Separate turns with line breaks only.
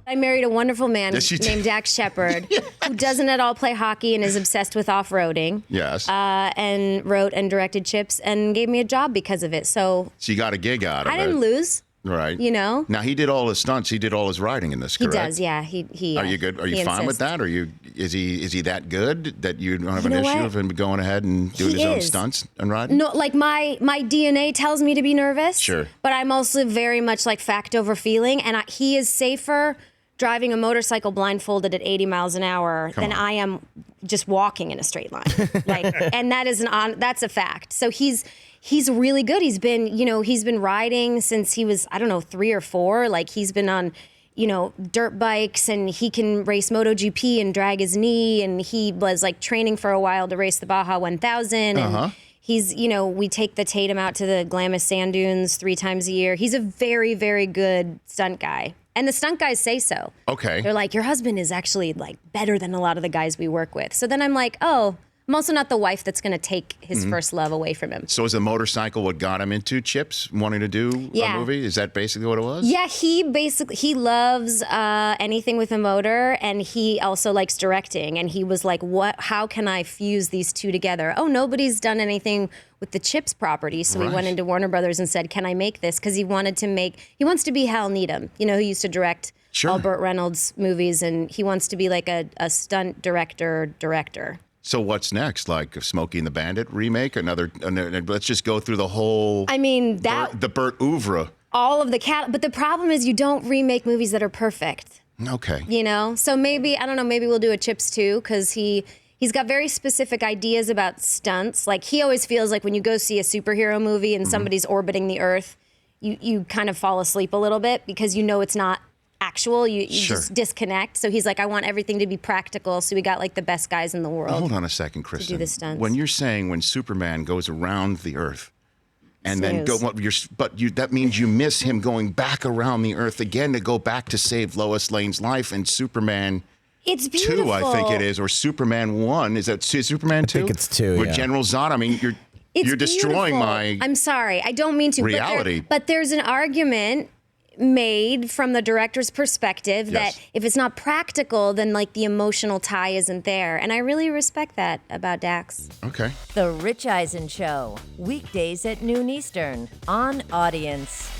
I married a wonderful man
Yes, you did.
named Dax Shepard, who doesn't at all play hockey and is obsessed with off-roading.
Yes.
And wrote and directed Chips and gave me a job because of it. So
So you got a gig out of it.
I didn't lose.
Right.
You know?
Now, he did all his stunts. He did all his writing in this, correct?
He does, yeah. He
Are you good? Are you fine with that? Is he that good that you don't have an issue of him going ahead and doing his own stunts and riding?
No, like my DNA tells me to be nervous.
Sure.
But I'm also very much like fact over feeling, and he is safer driving a motorcycle blindfolded at 80 miles an hour than I am just walking in a straight line. Like, and that's a fact. So he's really good. He's been riding since he was, I don't know, 3 or 4. Like he's been on, dirt bikes, and he can race MotoGP and drag his knee, and he was like training for a while to race the Baja 1000. And he's, we take the Tatum out to the Glamis sand dunes 3 times a year. He's a very, very good stunt guy. And the stunt guys say so.
Okay.
They're like, your husband is actually like better than a lot of the guys we work with. So then I'm like, oh, I'm also not the wife that's going to take his first love away from him.
So is the motorcycle what got him into Chips, wanting to do a movie? Is that basically what it was?
Yeah, he loves anything with a motor, and he also likes directing. And he was like, how can I fuse these two together? Oh, nobody's done anything with the Chips property. So we went into Warner Brothers and said, can I make this? Because he wants to be Hal Needham, who used to direct all Burt Reynolds movies, and he wants to be like a stunt director.
So what's next? Like a Smokey and the Bandit remake? Another let's just go through the whole.
I mean,
the Burt oeuvre.
All of the but the problem is you don't remake movies that are perfect.
Okay.
So maybe, I don't know, maybe we'll do a Chips 2, because he's got very specific ideas about stunts. Like he always feels like when you go see a superhero movie and somebody's orbiting the Earth, you kind of fall asleep a little bit because it's not actual. You just disconnect. So he's like, I want everything to be practical. So we got like the best guys in the world.
Hold on a second, Kristen.
To do the stunts.
When you're saying when Superman goes around the Earth and then that means you miss him going back around the Earth again to go back to save Lois Lane's life, and Superman.
It's beautiful.
2, I think it is, or Superman 1. Is that Superman 2?
I think it's 2,
With General Zod. I mean, you're destroying my.
I'm sorry. I don't mean to.
Reality.
But there's an argument made from the director's perspective that if it's not practical, then like the emotional tie isn't there. And I really respect that about Dax.
Okay.
The Rich Eisen Show, weekdays at noon Eastern on Audience.